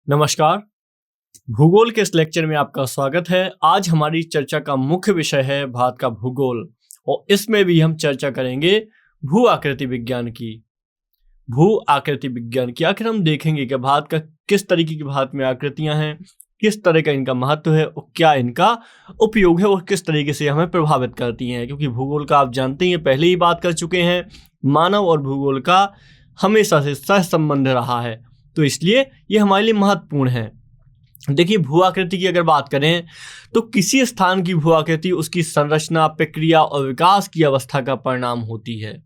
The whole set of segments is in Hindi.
नमस्कार। भूगोल के इस लेक्चर में आपका स्वागत है। आज हमारी चर्चा का मुख्य विषय है भारत का भूगोल और इसमें भी हम चर्चा करेंगे भू आकृति विज्ञान की। आखिर हम देखेंगे कि भारत का किस तरीके की भारत में आकृतियां हैं, किस तरह का इनका महत्व है और क्या इनका उपयोग है और किस तरीके से हमें प्रभावित करती हैं। क्योंकि भूगोल का आप जानते हैं, पहले ही बात कर चुके हैं, मानव और भूगोल का हमेशा से सहसंबंध रहा है, तो इसलिए ये हमारे लिए महत्वपूर्ण है। देखिए, भू आकृति की अगर बात करें तो किसी स्थान की भू आकृति उसकी संरचना, प्रक्रिया और विकास की अवस्था का परिणाम होती है,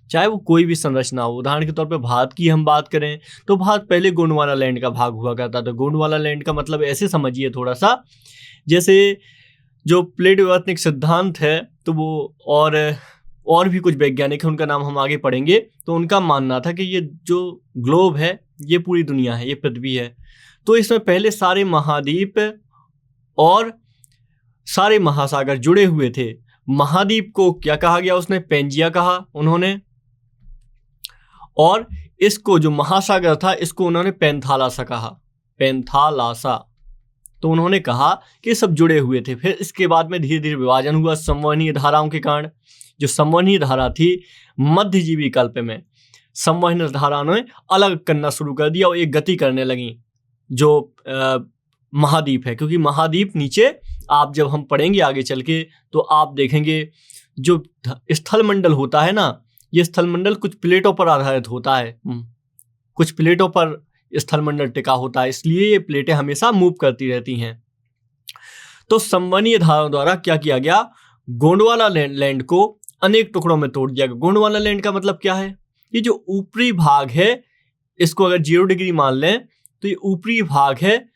चाहे वो कोई भी संरचना हो। उदाहरण के तौर पे भारत की हम बात करें तो भारत पहले गोंडवाना लैंड का भाग हुआ करता था। गोंडवाना लैंड का मतलब ऐसे समझिए थोड़ा सा, जैसे जो प्लेट विवर्तनिक सिद्धांत है तो वो और भी कुछ वैज्ञानिक हैं, उनका नाम हम आगे पढ़ेंगे, तो उनका मानना था कि ये जो ग्लोब है ये पूरी दुनिया है, ये पृथ्वी है। तो इसमें पहले सारे महाद्वीप और सारे महासागर जुड़े हुए थे। महाद्वीप को क्या कहा गया, उसने पेंजिया कहा उन्होंने, और इसको जो महासागर था इसको उन्होंने पैंथालासा कहा, पैंथालासा। तो उन्होंने कहा कि सब जुड़े हुए थे। फिर इसके बाद में धीरे धीरे विभाजन हुआ संवहनीय धाराओं के कारण। जो संवहनीय धारा थी मध्यजीवी कल्प में, संवहनीय धारा ने अलग करना शुरू कर दिया और एक गति करने लगी जो महाद्वीप है। क्योंकि महाद्वीप नीचे आप जब हम पढ़ेंगे आगे चल के तो आप देखेंगे जो स्थलमंडल होता है ना, ये स्थलमंडल कुछ प्लेटों पर आधारित होता है, कुछ प्लेटों पर स्थलमंडल टिका होता है, इसलिए ये प्लेटें हमेशा मूव करती रहती हैं। तो संवहनीय धाराओं द्वारा क्या किया गया, गोंडवाना लैंड को अनेक टुकड़ों में तोड़ दिया गया। गोंडवाना लैंड का मतलब क्या है, ये जो ऊपरी भाग है इसको अगर 0 डिग्री मान लें तो ये ऊपरी भाग है,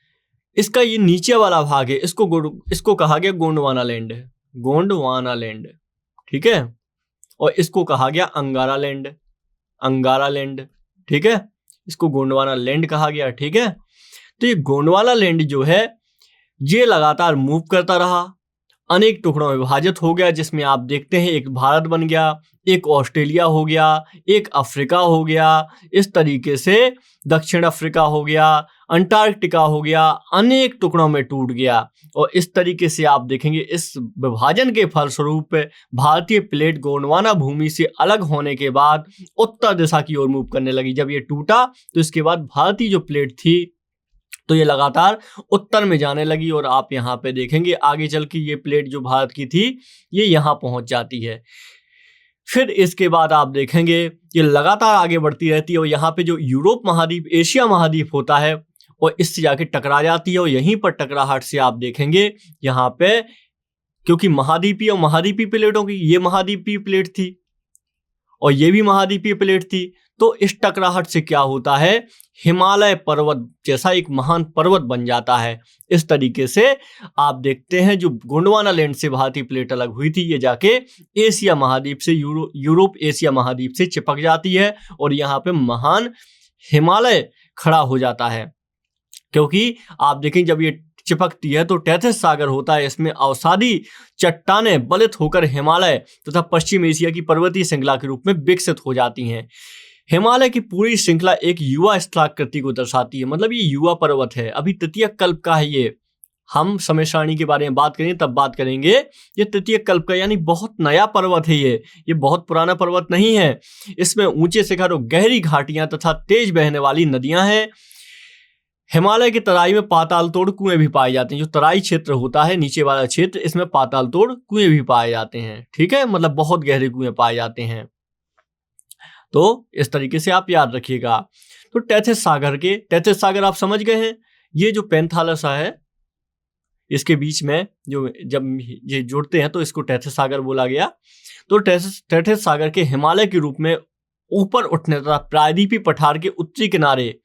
इसका ये नीचे वाला भाग है, इसको कहा गया गोंडवाना लैंड, गोंडवाना लैंड, ठीक है। और इसको कहा गया अंगारा लैंड, ठीक है, इसको गोंडवाना लैंड कहा गया, ठीक है। तो ये गोंडवाना लैंड जो है ये लगातार मूव करता रहा, अनेक टुकड़ों में विभाजित हो गया, जिसमें आप देखते हैं एक भारत बन गया, एक ऑस्ट्रेलिया हो गया, एक अफ्रीका हो गया, इस तरीके से दक्षिण अफ्रीका हो गया, अंटार्कटिका हो गया, अनेक टुकड़ों में टूट गया। और इस तरीके से आप देखेंगे इस विभाजन के फलस्वरूप भारतीय प्लेट गोंडवाना भूमि से अलग होने के बाद उत्तर दिशा की ओर मूव करने लगी। जब ये टूटा तो इसके बाद भारतीय जो प्लेट थी तो ये लगातार उत्तर में जाने लगी, और आप यहाँ पे देखेंगे आगे चल के ये प्लेट जो भारत की थी ये यहाँ पहुँच जाती है। फिर इसके बाद आप देखेंगे ये लगातार आगे बढ़ती रहती है और यहाँ पे जो यूरोप महाद्वीप, एशिया महाद्वीप होता है और इससे जाके टकरा जाती है। और यहीं पर टकराहट से आप देखेंगे यहाँ पे, क्योंकि महाद्वीपीय और महाद्वीपीय प्लेटों की, ये महाद्वीपीय प्लेट थी और ये भी महाद्वीपीय प्लेट थी, तो इस टकराहट से क्या होता है, हिमालय पर्वत जैसा एक महान पर्वत बन जाता है। इस तरीके से आप देखते हैं जो गोंडवाना लैंड से भारतीय प्लेट अलग हुई थी ये जाके एशिया महाद्वीप से, यूरोप एशिया महाद्वीप से चिपक जाती है और यहाँ पे महान हिमालय खड़ा हो जाता है। क्योंकि आप देखें जब ये चिपकती है तो टेथिस सागर होता है, इसमें अवसादी चट्टानें बलित होकर हिमालय तथा पश्चिम एशिया की पर्वतीय श्रृंखला के रूप में विकसित हो जाती हैं। हिमालय की पूरी श्रृंखला एक युवा स्थलाकृति को दर्शाती है, मतलब ये युवा पर्वत है, अभी तृतीय कल्प का है। ये हम समय सारणी के बारे में बात करेंगे तब बात करेंगे, ये तृतीय कल्प का यानी बहुत नया पर्वत है। ये बहुत पुराना पर्वत नहीं है। इसमें ऊंचे शिखर और गहरी घाटियां तथा तेज बहने वाली नदियां हैं। हिमालय की तराई में पाताल तोड़ कुएं भी पाए जाते हैं। जो तराई क्षेत्र होता है, नीचे वाला क्षेत्र, इसमें पाताल तोड़ कुएं भी पाए जाते हैं, ठीक है, मतलब बहुत गहरे कुएं पाए जाते हैं। तो इस तरीके से आप याद रखिएगा। तो टेथिस सागर आप समझ गए हैं, ये जो पैंथालासा है इसके बीच में जो जब ये जुड़ते हैं तो इसको टेथिस सागर बोला गया। तो टेथिस सागर के हिमालय के रूप में ऊपर उठने तथा प्रायद्वीपीय पठार के उत्तरी किनारे,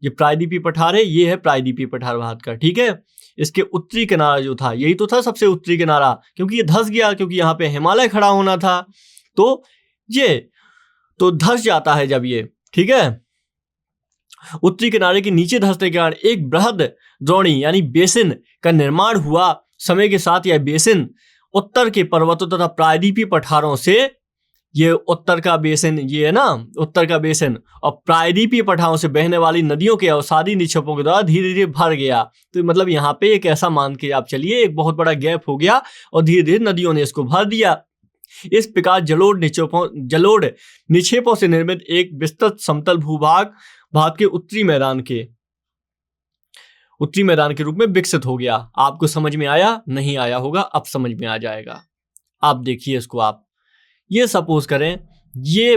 ये प्रायद्वीपीय पठार है, ये है प्रायद्वीपीय पठार भारत का, ठीक है। इसके उत्तरी किनारा जो था, यही तो था सबसे उत्तरी किनारा, क्योंकि ये धंस गया, क्योंकि यहाँ पे हिमालय खड़ा होना था, तो ये तो धंस जाता है जब ये, ठीक है। उत्तरी किनारे के नीचे धंसने के कारण एक बृहद द्रोणी यानी बेसिन का निर्माण हुआ। समय के साथ यह बेसिन उत्तर के पर्वतों तथा प्रायद्वीपीय पठारों से ये उत्तर का बेसिन, ये है ना उत्तर का बेसिन, और प्रायद्वीपीय पठारों से बहने वाली नदियों के अवसादी निक्षेपों के द्वारा धीरे धीरे भर गया। तो मतलब यहाँ पे एक ऐसा मान के आप चलिए, एक बहुत बड़ा गैप हो गया और धीरे धीरे नदियों ने इसको भर दिया। इस प्रकार जलोढ़ निक्षेपों से निर्मित एक विस्तृत समतल भूभाग भारत के उत्तरी मैदान के रूप में विकसित हो गया। आपको समझ में आया? नहीं आया होगा, अब समझ में आ जाएगा। आप देखिए इसको, आप ये सपोज करें ये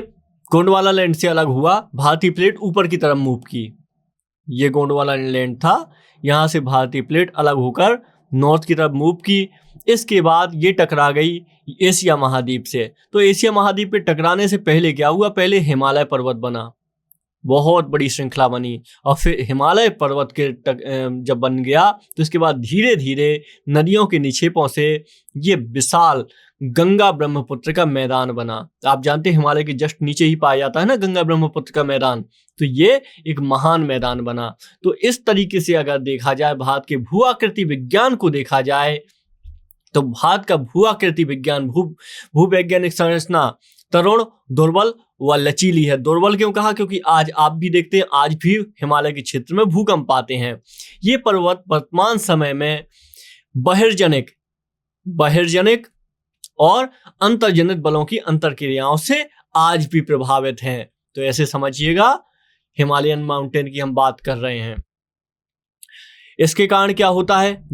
गोंडवाना लैंड से अलग हुआ, भारतीय प्लेट ऊपर की तरफ मूव की। ये गोंडवाना लैंड था, यहां से भारतीय प्लेट अलग होकर नॉर्थ की तरफ मूव की। इसके बाद ये टकरा गई एशिया महाद्वीप से। तो एशिया महाद्वीप पे टकराने से पहले क्या हुआ? पहले हिमालय पर्वत बना, बहुत बड़ी श्रृंखला बनी, और फिर हिमालय पर्वत के जब बन गया तो इसके बाद धीरे धीरे नदियों के निक्षेपों से ये विशाल गंगा ब्रह्मपुत्र का मैदान बना। आप जानते हैं हिमालय के जस्ट नीचे ही पाया जाता है ना गंगा ब्रह्मपुत्र का मैदान, तो ये एक महान मैदान बना। तो इस तरीके से अगर देखा जाए, भारत के भू आकृति विज्ञान को देखा जाए, तो भारत का भू आकृति विज्ञान, भूवैज्ञानिक संरचना तरुण, दुर्बल व लचीली है। दुर्बल क्यों कहा? क्योंकि आज आप भी देखते हैं, आज भी हिमालय के क्षेत्र में भूकंप आते हैं। ये पर्वत वर्तमान समय में बहिर्जनिक और अंतर्जनित बलों की अंतरक्रियाओं से आज भी प्रभावित हैं। तो ऐसे समझिएगा, हिमालयन माउंटेन की हम बात कर रहे हैं। इसके कारण क्या होता है?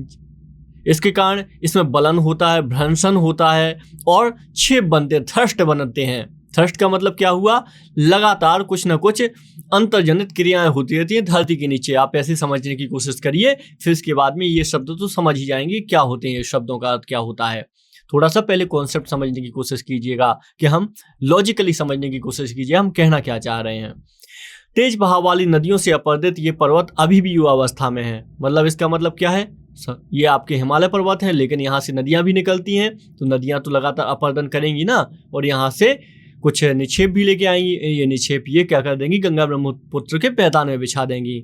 इसके कारण इसमें बलन होता है, भ्रंशन होता है और छेप बनते, थ्रस्ट बनते हैं। थ्रस्ट का मतलब क्या हुआ? लगातार कुछ ना कुछ अंतर्जनित क्रियाएं होती रहती हैं धरती के नीचे। आप ऐसे समझने की कोशिश करिए, फिर इसके बाद में ये शब्द तो समझ ही जाएंगे क्या होते हैं, ये शब्दों का अर्थ क्या होता है। थोड़ा सा पहले कॉन्सेप्ट समझने की कोशिश कीजिएगा, कि हम लॉजिकली समझने की कोशिश कीजिए हम कहना क्या चाह रहे हैं। तेज बहाव वाली नदियों से अपर्दित ये पर्वत अभी भी युवावस्था में है। मतलब इसका मतलब क्या है? ये आपके हिमालय पर्वत हैं, लेकिन यहाँ से नदियां भी निकलती हैं, तो नदियां तो लगातार अपर्दन करेंगी ना, और यहाँ से कुछ निक्षेप भी लेके आएंगी। ये निक्षेप ये क्या कर देंगी? गंगा ब्रह्मपुत्र के पैतान में बिछा देंगी।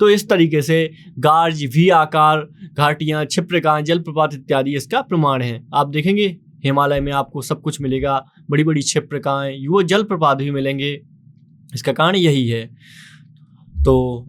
तो इस तरीके से गार्ज, वी आकार, घाटियां, क्षिप्रकाएं, जलप्रपात इत्यादि इसका प्रमाण है। आप देखेंगे हिमालय में आपको सब कुछ मिलेगा, बड़ी बड़ी क्षिप्रकाएं, वो जलप्रपात भी मिलेंगे। इसका कारण यही है। तो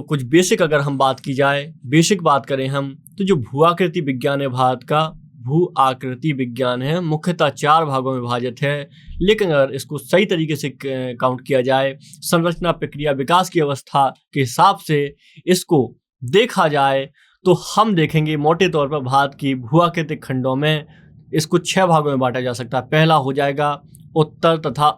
कुछ बेसिक अगर हम बात की जाए, बेसिक बात करें हम, तो जो भू आकृति विज्ञान है भारत का, भू आकृति विज्ञान है, मुख्यतः 4 भागों में विभाजित है। लेकिन अगर इसको सही तरीके से काउंट किया जाए, संरचना, प्रक्रिया, विकास की अवस्था के हिसाब से इसको देखा जाए, तो हम देखेंगे मोटे तौर पर भारत की भू आकृतिक खंडों में इसको 6 भागों में बांटा जा सकता है। पहला हो जाएगा उत्तर तथा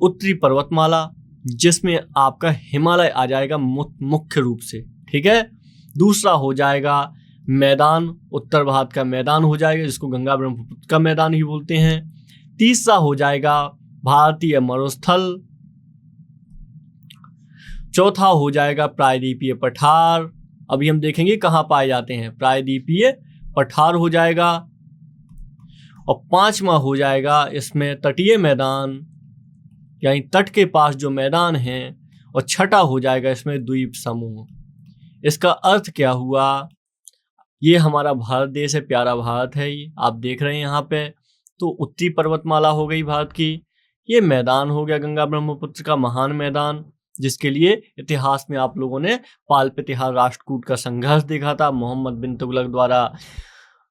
उत्तरी पर्वतमाला, जिसमें आपका हिमालय आ जाएगा मुख्य रूप से, ठीक है। दूसरा हो जाएगा मैदान, उत्तर भारत का मैदान हो जाएगा, जिसको गंगा ब्रह्मपुत्र का मैदान ही बोलते हैं। तीसरा हो जाएगा भारतीय मरुस्थल। चौथा हो जाएगा प्रायद्वीपीय पठार। अभी हम देखेंगे कहाँ पाए जाते हैं, प्रायद्वीपीय पठार हो जाएगा। और 5वां हो जाएगा इसमें तटीय मैदान, यानी तट के पास जो मैदान हैं। और 6ठा हो जाएगा इसमें द्वीप समूह। इसका अर्थ क्या हुआ? ये हमारा भारत देश है, प्यारा भारत है, ये आप देख रहे हैं यहाँ पे। तो उत्तरी पर्वतमाला हो गई भारत की, ये मैदान हो गया गंगा ब्रह्मपुत्र का महान मैदान, जिसके लिए इतिहास में आप लोगों ने पाल प्रतिहार राष्ट्रकूट का संघर्ष देखा था, मोहम्मद बिन तुगलक द्वारा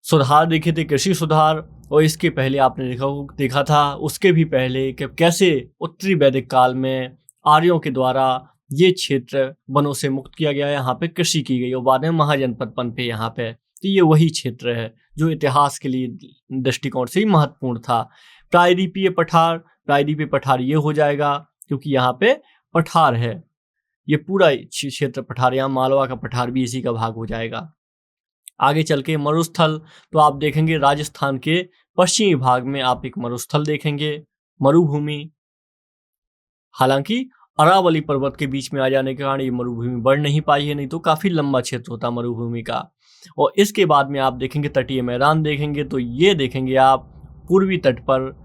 सुधार देखे थे, कृषि सुधार। और इसके पहले आपने देखा था उसके भी पहले कि कैसे उत्तरी वैदिक काल में आर्यों के द्वारा ये क्षेत्र वनों से मुक्त किया गया, यहाँ पे कृषि की गई और बाद में महाजनपद पनपे यहाँ पे। तो ये वही क्षेत्र है जो इतिहास के लिए दृष्टिकोण से ही महत्वपूर्ण था। प्रायद्वीपीय पठार ये हो जाएगा, क्योंकि यहाँ पे पठार है, ये पूरा क्षेत्र पठार, यहाँ मालवा का पठार भी इसी का भाग हो जाएगा। आगे चल के मरुस्थल, तो आप देखेंगे राजस्थान के पश्चिमी भाग में आप एक मरुस्थल देखेंगे, मरुभूमि। हालांकि अरावली पर्वत के बीच में आ जाने के कारण ये मरुभूमि बढ़ नहीं पाई है, नहीं तो काफी लंबा क्षेत्र होता मरुभूमि का। और इसके बाद में आप देखेंगे तटीय मैदान देखेंगे, तो ये देखेंगे आप पूर्वी तट पर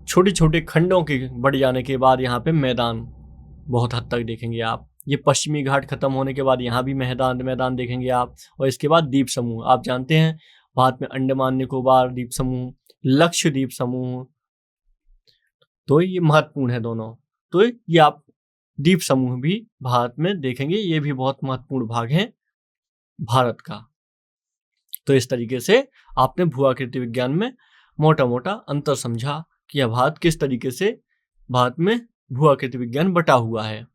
छोटे छोटे खंडों के बढ़ जाने के बाद यहाँ पे मैदान बहुत हद तक देखेंगे आप। ये पश्चिमी घाट खत्म होने के बाद यहाँ भी मैदान देखेंगे आप। और इसके बाद द्वीप समूह, आप जानते हैं भारत में अंडमान निकोबार द्वीप समूह, लक्षद्वीप समूह, तो ये महत्वपूर्ण है दोनों। तो ये आप द्वीप समूह भी भारत में देखेंगे, ये भी बहुत महत्वपूर्ण भाग है भारत का। तो इस तरीके से आपने भू-आकृति विज्ञान में मोटा मोटा अंतर समझा कि यह भारत किस तरीके से भारत में भू-आकृति विज्ञान बटा हुआ है।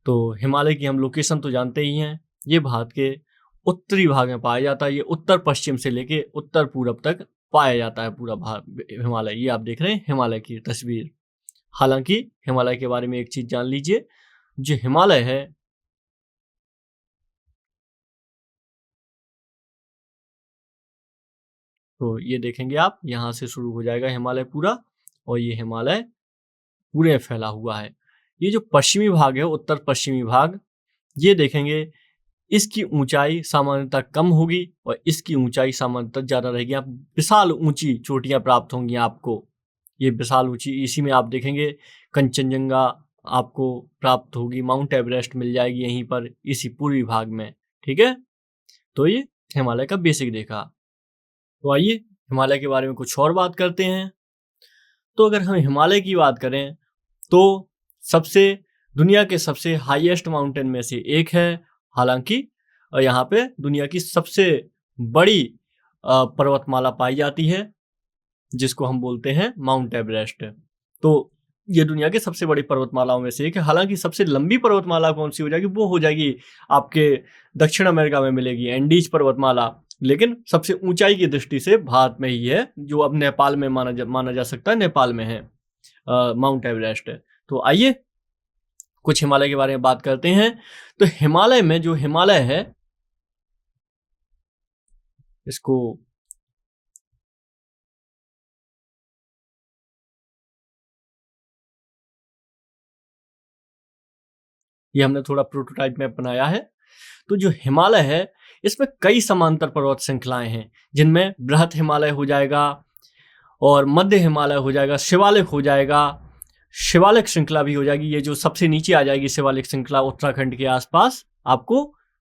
तो हिमालय की हम लोकेशन तो जानते ही हैं, ये भारत के उत्तरी भाग में पाया जाता है। ये उत्तर पश्चिम से लेके उत्तर पूरब तक पाया जाता है पूरा हिमालय। ये आप देख रहे हैं हिमालय की तस्वीर। हालांकि हिमालय के बारे में एक चीज जान लीजिए, जो हिमालय है तो ये देखेंगे आप, यहां से शुरू हो जाएगा हिमालय पूरा, और ये हिमालय पूरे फैला हुआ है। ये जो पश्चिमी भाग है, उत्तर पश्चिमी भाग, ये देखेंगे इसकी ऊंचाई सामान्यतः कम होगी और इसकी ऊंचाई सामान्यतः ज्यादा रहेगी। आप विशाल ऊंची चोटियां प्राप्त होंगी आपको। ये विशाल ऊंची, इसी में आप देखेंगे कंचनजंगा आपको प्राप्त होगी, माउंट एवरेस्ट मिल जाएगी यहीं पर, इसी पूर्वी भाग में। ठीक है, तो ये हिमालय का बेसिक देखा। तो आइए हिमालय के बारे में कुछ और बात करते हैं। तो अगर हम हिमालय की बात करें तो दुनिया के सबसे हाईएस्ट माउंटेन में से एक है। हालांकि यहाँ पे दुनिया की सबसे बड़ी पर्वतमाला पाई जाती है, जिसको हम बोलते हैं माउंट एवरेस्ट। तो ये दुनिया के सबसे बड़ी पर्वतमालाओं में से एक है। हालांकि सबसे लंबी पर्वतमाला कौन सी हो जाएगी, वो हो जाएगी आपके दक्षिण अमेरिका में मिलेगी, एंडीज पर्वतमाला। लेकिन सबसे ऊंचाई की दृष्टि से भारत में ही है, जो अब नेपाल में माना जा सकता है, नेपाल में है माउंट एवरेस्ट। तो आइए कुछ हिमालय के बारे में बात करते हैं। तो हिमालय में जो हिमालय है, इसको ये हमने थोड़ा प्रोटोटाइप में बनाया है। तो जो हिमालय है, इसमें कई समांतर पर्वत श्रृंखलाएं हैं, जिनमें बृहत हिमालय हो जाएगा और मध्य हिमालय हो जाएगा, शिवालिक हो जाएगा, शिवालिक श्रृंखला भी हो जाएगी। ये जो सबसे नीचे आ जाएगी शिवालिक श्रृंखला, उत्तराखंड के आसपास आपको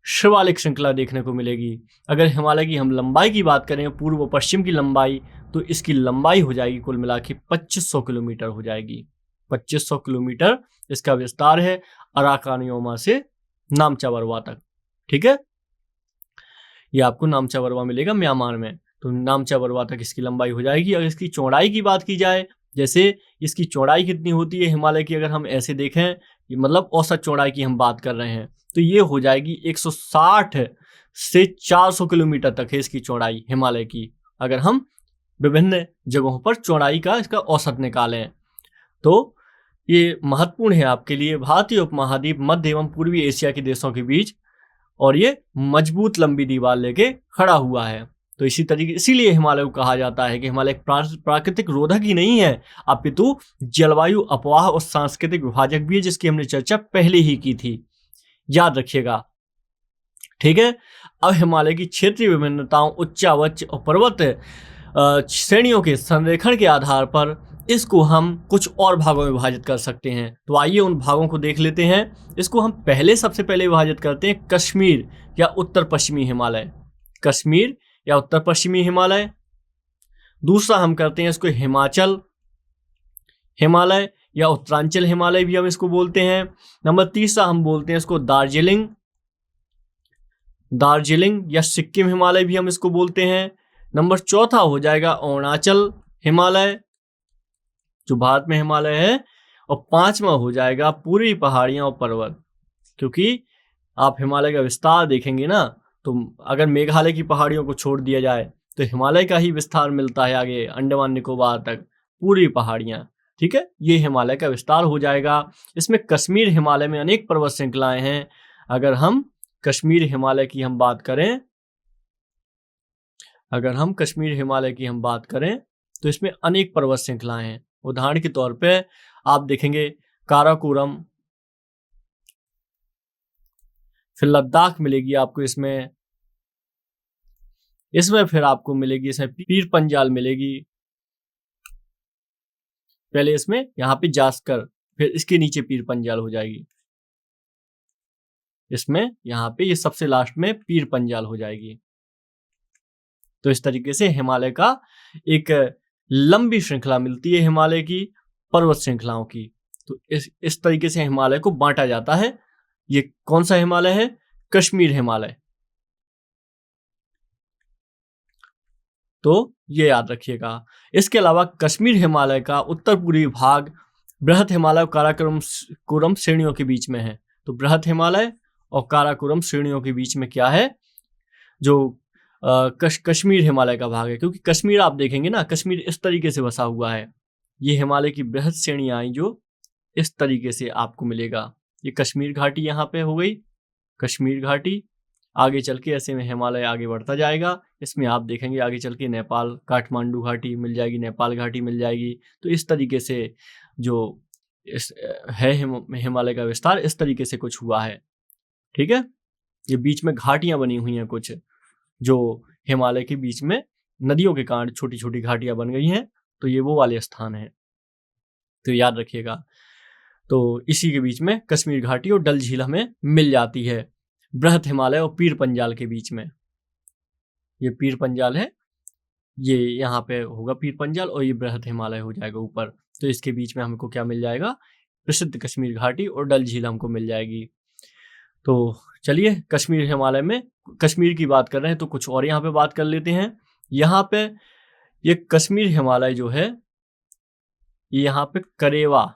शिवालिक श्रृंखला देखने को मिलेगी। अगर हिमालय की हम लंबाई की बात करें, पूर्व पश्चिम की लंबाई, तो इसकी लंबाई हो जाएगी कुल मिला के 2500 किलोमीटर हो जाएगी। 2500 किलोमीटर इसका विस्तार है, अराकानियोमा से नामचावरवा तक। ठीक है, ये आपको नामचावरवा मिलेगा म्यांमार में। तो नामचावरवा तक इसकी लंबाई हो जाएगी। अगर इसकी चौड़ाई की बात की जाए, जैसे इसकी चौड़ाई कितनी होती है हिमालय की, अगर हम ऐसे देखें, मतलब औसत चौड़ाई की हम बात कर रहे हैं, तो ये हो जाएगी 160 से 400 किलोमीटर तक है इसकी चौड़ाई हिमालय की। अगर हम विभिन्न जगहों पर चौड़ाई का इसका औसत निकालें, तो ये महत्वपूर्ण है आपके लिए। भारतीय उपमहाद्वीप, मध्य एवं पूर्वी एशिया के देशों के बीच, और ये मजबूत लंबी दीवार लेके खड़ा हुआ है। तो इसीलिए हिमालय को कहा जाता है कि हिमालय एक प्राकृतिक रोधक ही नहीं है, अपितु जलवायु अपवाह और सांस्कृतिक विभाजक भी है, जिसकी हमने चर्चा पहले ही की थी, याद रखिएगा। ठीक है, अब हिमालय की क्षेत्रीय विभिन्नताओं, उच्चावच और पर्वत श्रेणियों के संरेखण के आधार पर इसको हम कुछ और भागों में विभाजित कर सकते हैं। तो आइए उन भागों को देख लेते हैं। इसको हम सबसे पहले विभाजित करते हैं कश्मीर या उत्तर पश्चिमी हिमालय। कश्मीर या उत्तर पश्चिमी हिमालय। दूसरा हम करते हैं इसको हिमाचल हिमालय या उत्तरांचल हिमालय भी हम इसको बोलते हैं। नंबर तीसरा हम बोलते हैं इसको दार्जिलिंग या सिक्किम हिमालय भी हम इसको बोलते हैं। नंबर चौथा हो जाएगा अरुणाचल हिमालय, जो भारत में हिमालय है। और पांचवा हो जाएगा पूर्वी पहाड़ियां और पर्वत। क्योंकि आप हिमालय का विस्तार देखेंगे ना, तो अगर मेघालय की पहाड़ियों को छोड़ दिया जाए तो हिमालय का ही विस्तार मिलता है आगे अंडमान निकोबार तक, पूर्वी पहाड़ियां। ठीक है, ये हिमालय का विस्तार हो जाएगा। इसमें कश्मीर हिमालय में अनेक पर्वत श्रृंखलाएं हैं। अगर हम कश्मीर हिमालय की हम बात करें, तो इसमें अनेक पर्वत श्रृंखलाएं हैं। उदाहरण के तौर पे आप देखेंगे काराकोरम, फिर लद्दाख मिलेगी आपको इसमें फिर आपको मिलेगी इसमें पीर पंजाल मिलेगी। पहले इसमें यहाँ पे जास्कर, फिर इसके नीचे पीर पंजाल हो जाएगी। इसमें यहाँ पे ये सबसे लास्ट में पीर पंजाल हो जाएगी। तो इस तरीके से हिमालय का एक लंबी श्रृंखला मिलती है हिमालय की। पर्वत श्रृंखलाओं की। तो इस तरीके से हिमालय को बांटा जाता है। ये कौन सा हिमालय है? कश्मीर हिमालय। तो ये याद रखिएगा। इसके अलावा कश्मीर हिमालय का उत्तर पूर्वी भाग बृहत हिमालय और काराकोरम श्रेणियों के बीच में है। तो बृहत हिमालय और काराकोरम श्रेणियों के बीच में क्या है? जो कश्मीर हिमालय का भाग है। क्योंकि कश्मीर आप देखेंगे ना, कश्मीर इस तरीके से बसा हुआ है। ये हिमालय की बृहत श्रेणियां आई जो इस तरीके से आपको मिलेगा। ये कश्मीर घाटी यहाँ पे हो गई, कश्मीर घाटी। आगे चल के ऐसे में हिमालय आगे बढ़ता जाएगा। इसमें आप देखेंगे आगे चल के नेपाल काठमांडू घाटी मिल जाएगी, नेपाल घाटी मिल जाएगी। तो इस तरीके से जो इस है हिमालय का विस्तार इस तरीके से कुछ हुआ है। ठीक है, ये बीच में घाटियां बनी हुई हैं कुछ, जो हिमालय के बीच में नदियों के कारण छोटी छोटी घाटियां बन गई हैं। तो ये वो वाले स्थान हैं, तो याद रखिएगा। तो इसी के बीच में कश्मीर घाटी और डल झील हमें मिल जाती है, बृहत हिमालय और पीर पंजाल के बीच में। ये पीर पंजाल है, ये यहाँ पे होगा पीर पंजाल, और ये बृहत हिमालय हो जाएगा ऊपर। तो इसके बीच में हमको क्या मिल जाएगा? प्रसिद्ध कश्मीर घाटी और डल झील हमको मिल जाएगी। तो चलिए, कश्मीर हिमालय में कश्मीर की बात कर रहे हैं तो कुछ और यहाँ पे बात कर लेते हैं। यहाँ पे ये कश्मीर हिमालय जो है, यहाँ पे करेवा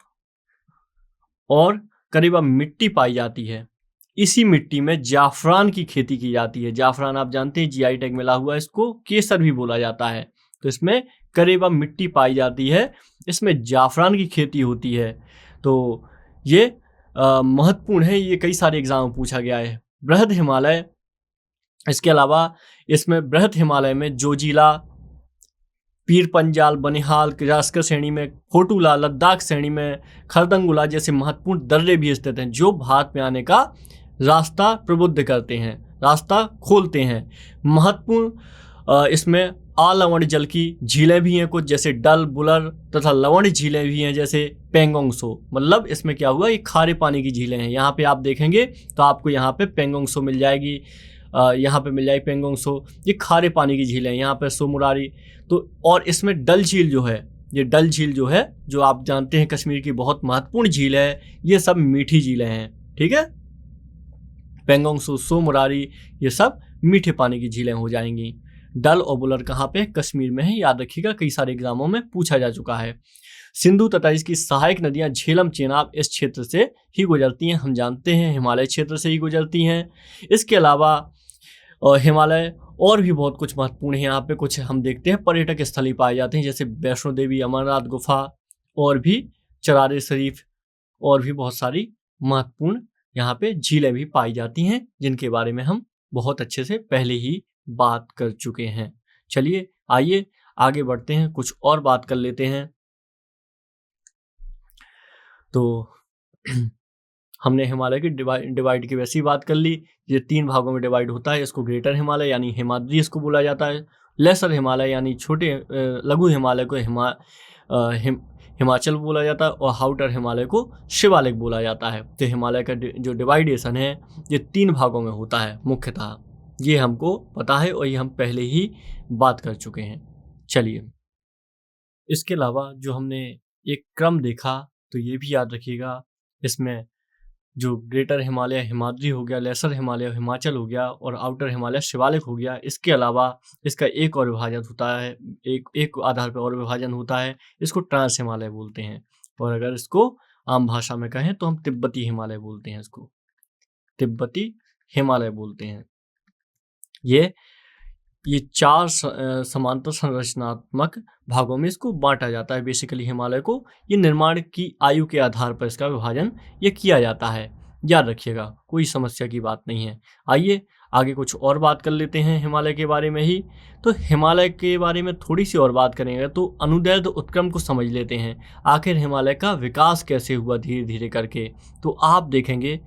मिट्टी पाई जाती है। इसी मिट्टी में जाफरान की खेती की जाती है। जाफरान आप जानते हैं जीआई टैग मिला हुआ है, इसको केसर भी बोला जाता है। तो इसमें करेवा मिट्टी पाई जाती है, इसमें जाफरान की खेती होती है। तो ये महत्वपूर्ण है, ये कई सारे एग्जाम में पूछा गया है। बृहद हिमालय, इसके अलावा इसमें बृहद हिमालय में जोजिला, पीर पंजाल, बनिहाल, किरास्कर श्रेणी में, फोटुला, लद्दाख श्रेणी में, खरदंगुला जैसे महत्वपूर्ण दर्रे भी स्थित हैं, जो भारत में आने का रास्ता प्रबुद्ध करते हैं, रास्ता खोलते हैं। महत्वपूर्ण इसमें अलवण जल की झीलें भी हैं कुछ, जैसे डल, बुलर तथा लवण झीलें भी हैं, जैसे पेंगोंग सो। मतलब इसमें क्या हुआ, ये खारे पानी की झीलें हैं। यहाँ पे आप देखेंगे तो आपको यहाँ पे पेंगोंग सो मिल जाएगी, यहाँ पे मिल जाएगी पेंगोंग सो। ये खारे पानी की झीलें हैं, यहाँ पे सोमुरारी। तो और इसमें डल झील जो है, ये डल झील जो है, जो आप जानते हैं कश्मीर की बहुत महत्वपूर्ण झील है, ये सब मीठी झीलें हैं। ठीक है, पेंगोंग सो, सोमुरारी, ये सब मीठे पानी की झीलें हो जाएंगी। डल और बुलर कहाँ पे? कश्मीर में है, याद रखिएगा, कई सारे एग्जामों में पूछा जा चुका है। सिंधु तथा इसकी सहायक नदियां झेलम, चेनाब इस क्षेत्र से ही गुजरती हैं। हम जानते हैं हिमालय क्षेत्र से ही गुजरती हैं। इसके अलावा हिमालय और भी बहुत कुछ महत्वपूर्ण है। यहाँ पे कुछ हम देखते हैं पर्यटक स्थल पाए जाते हैं, जैसे वैष्णो देवी, अमरनाथ गुफा, और भी चरार शरीफ, और भी बहुत सारी महत्वपूर्ण यहाँ पे झीलें भी पाई जाती हैं, जिनके बारे में हम बहुत अच्छे से पहले ही बात कर चुके हैं। चलिए आइए आगे बढ़ते हैं, कुछ और बात कर लेते हैं। तो हमने हिमालय की डिवाइड की वैसी बात कर ली। ये 3 भागों में डिवाइड होता है। इसको ग्रेटर हिमालय यानी हिमाद्री इसको बोला जाता है, लेसर हिमालय यानी छोटे लघु हिमालय को हिमाचल बोला जाता है, और आउटर हिमालय को शिवालिक बोला जाता है। तो हिमालय का जो डिवाइडेशन है ये 3 भागों में होता है मुख्यतः। ये हमको पता है और ये हम पहले ही बात कर चुके हैं। चलिए, इसके अलावा जो हमने एक क्रम देखा तो ये भी याद रखिएगा। इसमें जो ग्रेटर हिमालय हिमाद्री हो गया, लेसर हिमालय हिमाचल हो गया, और आउटर हिमालय शिवालिक हो गया। इसके अलावा इसका एक और विभाजन होता है, एक आधार पर और विभाजन होता है, इसको ट्रांस हिमालय बोलते हैं। और अगर इसको आम भाषा में कहें तो हम तिब्बती हिमालय बोलते हैं, इसको तिब्बती हिमालय बोलते हैं। ये 4 समांतर संरचनात्मक भागों में इसको बांटा जाता है बेसिकली हिमालय को। ये निर्माण की आयु के आधार पर इसका विभाजन ये किया जाता है, याद रखिएगा, कोई समस्या की बात नहीं है। आइए आगे कुछ और बात कर लेते हैं हिमालय के बारे में ही। तो हिमालय के बारे में थोड़ी सी और बात करेंगे तो अनुदैर्घ्य उत्क्रम को समझ लेते हैं। आखिर हिमालय का विकास कैसे हुआ धीरे धीरे करके। तो आप देखेंगे,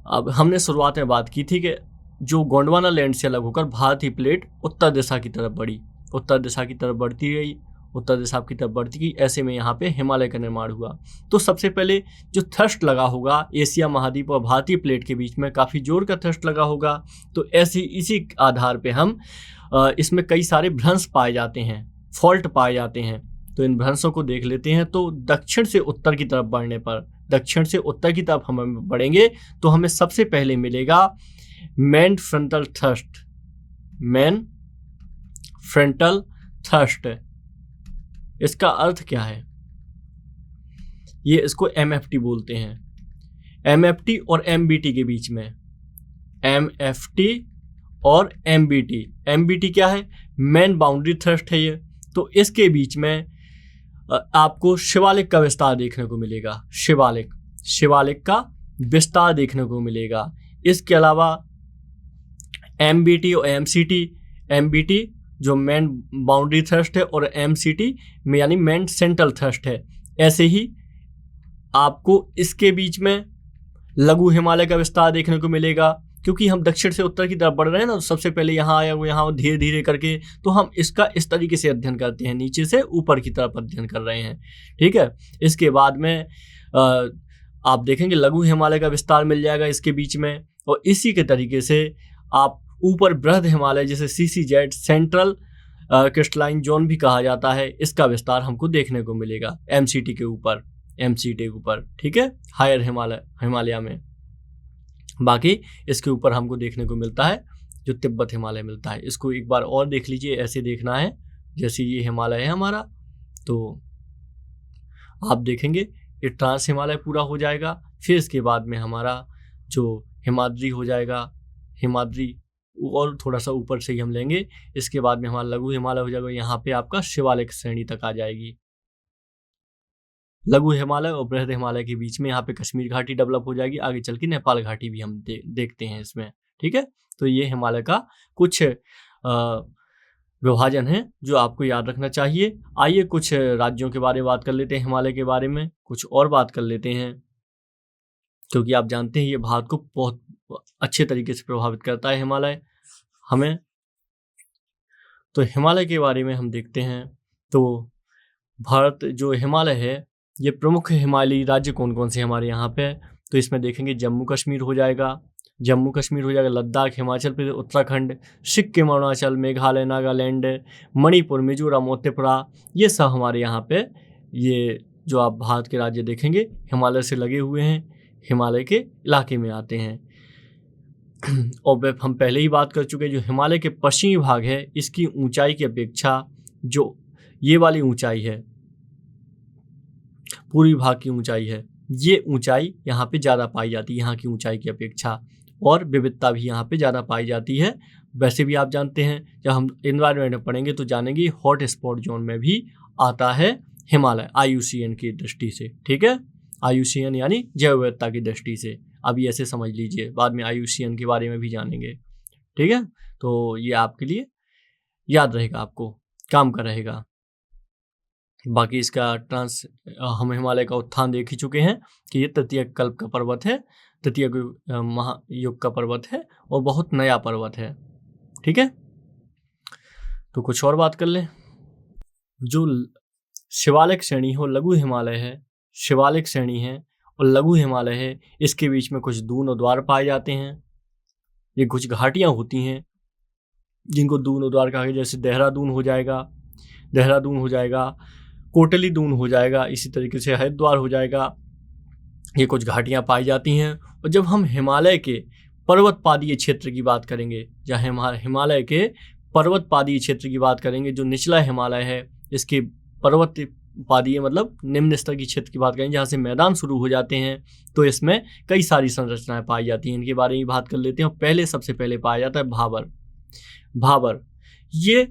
अब हमने शुरुआत में बात की थी कि जो गोंडवाना लैंड से अलग होकर भारत की प्लेट उत्तर दिशा की तरफ बढ़ी, उत्तर दिशा की तरफ बढ़ती गई, उत्तर दिशा की तरफ बढ़ती गई। ऐसे में यहाँ पे हिमालय का निर्माण हुआ। तो सबसे पहले जो थ्रस्ट लगा होगा एशिया महाद्वीप और भारतीय प्लेट के बीच में, काफ़ी जोर का थ्रस्ट लगा होगा। तो इसी आधार पे हम इसमें कई सारे भ्रंश पाए जाते हैं, फॉल्ट पाए जाते हैं। तो इन भ्रंशों को देख लेते हैं। तो दक्षिण से उत्तर की तरफ बढ़ने पर, दक्षिण से उत्तर की तरफ हम बढ़ेंगे तो हमें सबसे पहले मिलेगा main frontal thrust. Main frontal thrust, इसका अर्थ क्या है? ये इसको MFT बोलते हैं। MFT और MBT के बीच में, MFT और MBT। MBT क्या है? मेन बाउंड्री थ्रस्ट है ये। तो इसके बीच में आपको शिवालिक का विस्तार देखने को मिलेगा। शिवालिक का विस्तार देखने को मिलेगा। इसके अलावा MBT और MCT, MBT जो मेन बाउंड्री थ्रस्ट है और MCT में यानी मेन सेंट्रल थ्रस्ट है। ऐसे ही आपको इसके बीच में लघु हिमालय का विस्तार देखने को मिलेगा। क्योंकि हम दक्षिण से उत्तर की तरफ बढ़ रहे हैं ना, तो सबसे पहले यहाँ आया वो यहाँ धीरे धीरे करके, तो हम इसका इस तरीके से अध्ययन करते हैं, नीचे से ऊपर की तरफ अध्ययन कर रहे हैं। ठीक है। इसके बाद में आप देखेंगे लघु हिमालय का विस्तार मिल जाएगा इसके बीच में। और इसी के तरीके से आप ऊपर बृहद हिमालय, जिसे CCZ सेंट्रल क्रिस्टलाइन जोन भी कहा जाता है, इसका विस्तार हमको देखने को मिलेगा MCT के ऊपर। ठीक है, हायर हिमालय में। बाकी इसके ऊपर हमको देखने को मिलता है जो तिब्बत हिमालय मिलता है। इसको एक बार और देख लीजिए, ऐसे देखना है जैसे ये हिमालय है हमारा, तो आप देखेंगे ये ट्रांस हिमालय पूरा हो जाएगा। फिर इसके बाद में हमारा जो हिमाद्री हो जाएगा, हिमाद्री और थोड़ा सा ऊपर से ही हम लेंगे। इसके बाद में हमारा लघु हिमालय हो जाएगा, यहाँ पे आपका शिवालिक श्रेणी तक आ जाएगी। लघु हिमालय और बृहद हिमालय के बीच में यहाँ पे कश्मीर घाटी डेवलप हो जाएगी। आगे चल के नेपाल घाटी भी हम देखते हैं इसमें। ठीक है, तो ये हिमालय का कुछ विभाजन है जो आपको याद रखना चाहिए। आइए कुछ राज्यों के बारे में बात कर लेते हैं, हिमालय के बारे में कुछ और बात कर लेते हैं, क्योंकि आप जानते हैं ये भारत को बहुत अच्छे तरीके से प्रभावित करता है हिमालय हमें। तो हिमालय के बारे में हम देखते हैं। तो भारत जो हिमालय है, ये प्रमुख हिमालयी राज्य कौन कौन से हमारे यहाँ पे? तो इसमें देखेंगे जम्मू कश्मीर हो जाएगा, लद्दाख, हिमाचल प्रदेश, उत्तराखंड, सिक्किम, अरुणाचल, मेघालय, नागालैंड, मणिपुर, मिजोरम और त्रिपुरा। ये सब हमारे यहाँ पे, ये जो आप भारत के राज्य देखेंगे हिमालय से लगे हुए हैं, हिमालय के इलाके में आते हैं। और हम पहले ही बात कर चुके हैं, जो हिमालय के पश्चिमी भाग है, इसकी ऊंचाई की अपेक्षा जो ये वाली ऊंचाई है, पूर्वी भाग की ऊंचाई है, ये ऊंचाई यहाँ पे ज़्यादा पाई जाती है यहाँ की ऊंचाई की अपेक्षा, और विविधता भी यहाँ पे ज़्यादा पाई जाती है। वैसे भी आप जानते हैं, जब हम एनवायरनमेंट में पढ़ेंगे तो जानेंगे हॉट स्पॉट जोन में भी आता है हिमालय, IUCN की दृष्टि से। ठीक है, IUCN यानी जैव विविधता की दृष्टि से। अभी ऐसे समझ लीजिए, बाद में IUCN के बारे में भी जानेंगे। ठीक है, तो ये आपके लिए याद रहेगा, आपको काम का रहेगा। बाकी इसका हम हिमालय का उत्थान देख ही चुके हैं कि ये तृतीय कल्प का पर्वत है, तृतीय महायुग का पर्वत है और बहुत नया पर्वत है। ठीक है, तो कुछ और बात कर लें। जो शिवालिक श्रेणी हो, लघु हिमालय है, शिवालिक श्रेणी है और लघु हिमालय है, इसके बीच में कुछ दून और द्वार पाए जाते हैं। ये कुछ घाटियां होती हैं जिनको दून और द्वार कहा गया, जैसे देहरादून हो जाएगा, कोटली दून हो जाएगा, इसी तरीके से हरिद्वार हो जाएगा। ये कुछ घाटियां पाई जाती हैं। और जब हम हिमालय के पर्वत पादीय क्षेत्र की बात करेंगे, जहाँ हमारे हिमालय के पर्वत पादीय क्षेत्र की बात करेंगे, जो निचला हिमालय है, इसके पर्वत पादीय मतलब निम्न स्तर की क्षेत्र की बात करेंगे, जहाँ से मैदान शुरू हो जाते हैं, तो इसमें कई सारी संरचनाएं पाई जाती हैं। इनके बारे में बात कर लेते हैं। पहले सबसे पहले पाया जाता है भाबर। ये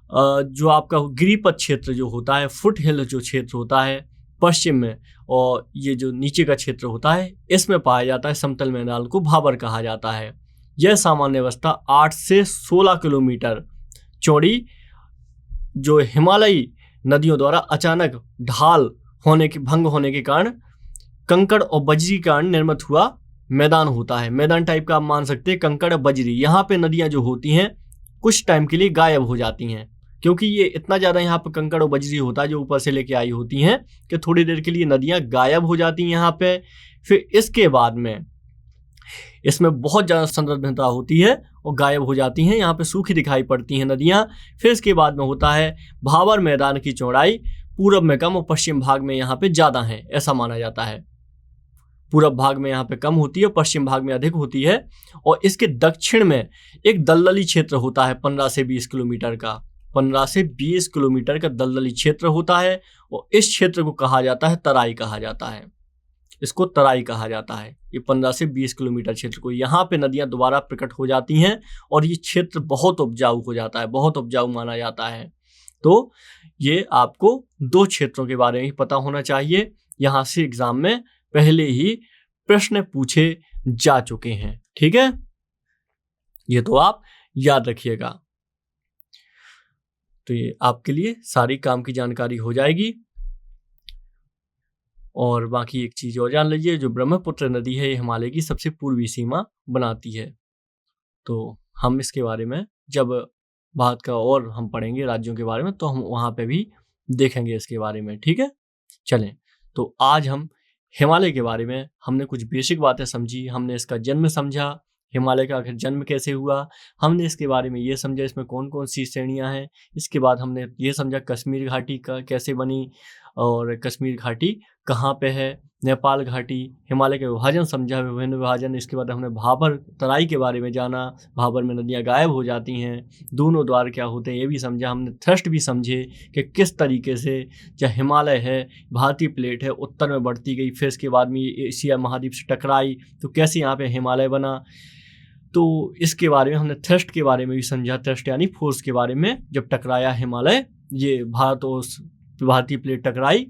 जो आपका गिरिपथ क्षेत्र जो होता है, फुट हिल जो क्षेत्र होता है पश्चिम में, और ये जो नीचे का क्षेत्र होता है, इसमें पाया जाता है समतल मैदान को भाबर कहा जाता है। यह सामान्य अवस्था 8 से 16 किलोमीटर चौड़ी, जो हिमालयी नदियों द्वारा अचानक ढाल भंग होने के कारण कंकड़ और बजरी के कारण निर्मित हुआ मैदान होता है। मैदान टाइप का आप मान सकते हैं, कंकड़ और बजरी। यहाँ पे नदियाँ जो होती हैं कुछ टाइम के लिए गायब हो जाती हैं, क्योंकि ये इतना ज़्यादा यहाँ पर कंकड़ और बजरी होता है जो ऊपर से लेके आई होती हैं कि थोड़ी देर के लिए नदियाँ गायब हो जाती हैं यहाँ पे। फिर इसके बाद में इसमें बहुत ज़्यादा संरचना होती है और गायब हो जाती हैं, यहाँ पे सूखी दिखाई पड़ती हैं नदियाँ। फिर इसके बाद में होता है भाबर मैदान की चौड़ाई पूरब में कम और पश्चिम भाग में यहाँ पे ज़्यादा हैं, ऐसा माना जाता है। पूरब भाग में यहाँ पे कम होती है, पश्चिम भाग में अधिक होती है। और इसके दक्षिण में एक दलदली क्षेत्र होता है 15 से 20 किलोमीटर का। 15 से 20 किलोमीटर का दलदली क्षेत्र होता है और इस क्षेत्र को कहा जाता है तराई कहा जाता है। इसको तराई कहा जाता है। ये 15 से 20 किलोमीटर क्षेत्र को, यहाँ पे नदियाँ दोबारा प्रकट हो जाती हैं और ये क्षेत्र बहुत उपजाऊ हो जाता है, बहुत उपजाऊ माना जाता है। तो ये आपको 2 क्षेत्रों के बारे में पता होना चाहिए। यहाँ से एग्जाम में पहले ही प्रश्न पूछे जा चुके हैं, ठीक है, ये तो आप याद रखिएगा। तो ये आपके लिए सारी काम की जानकारी हो जाएगी। और बाकी एक चीज और जान लीजिए, जो ब्रह्मपुत्र नदी है ये हिमालय की सबसे पूर्वी सीमा बनाती है। तो हम इसके बारे में जब भारत का और हम पढ़ेंगे राज्यों के बारे में तो हम वहाँ पे भी देखेंगे इसके बारे में, ठीक है। चलें, तो आज हम हिमालय के बारे में हमने कुछ बेसिक बातें समझी। हमने इसका जन्म समझा, हिमालय का आखिर जन्म कैसे हुआ, हमने इसके बारे में ये समझा इसमें कौन कौन सी श्रेणियां हैं। इसके बाद हमने ये समझा कश्मीर घाटी का कैसे बनी और कश्मीर घाटी कहाँ पे है, नेपाल घाटी, हिमालय के विभाजन समझा, विभिन्न विभाजन। इसके बाद हमने भाबर तराई के बारे में जाना, भाबर में नदियाँ गायब हो जाती हैं, दोनों द्वार क्या होते हैं ये भी समझा। हमने थ्रस्ट भी समझे कि किस तरीके से जहाँ हिमालय है, भारतीय प्लेट है, उत्तर में बढ़ती गई, फिर इसके बाद में एशिया महाद्वीप से टकराई तो कैसे यहाँ पे हिमालय बना। तो इसके बारे में हमने थ्रस्ट के बारे में भी समझा, थ्रस्ट यानी फोर्स के बारे में, जब टकराया हिमालय, ये भारत और भारतीय प्लेट टकराई,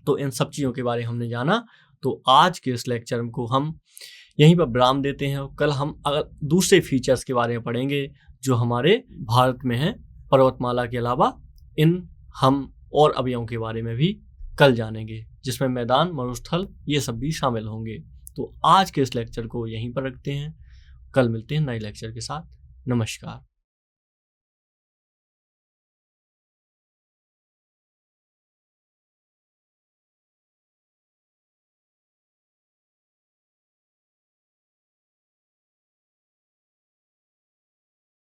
तो इन सब चीज़ों के बारे में हमने जाना। तो आज के इस लेक्चर को हम यहीं पर विराम देते हैं। कल हम अगर दूसरे फीचर्स के बारे में पढ़ेंगे जो हमारे भारत में हैं, पर्वतमाला के अलावा इन हम और अवयवों के बारे में भी कल जानेंगे, जिसमें मैदान, मरुस्थल ये सब भी शामिल होंगे। तो आज के इस लेक्चर को यहीं पर रखते हैं, कल मिलते हैं नए लेक्चर के साथ। नमस्कार।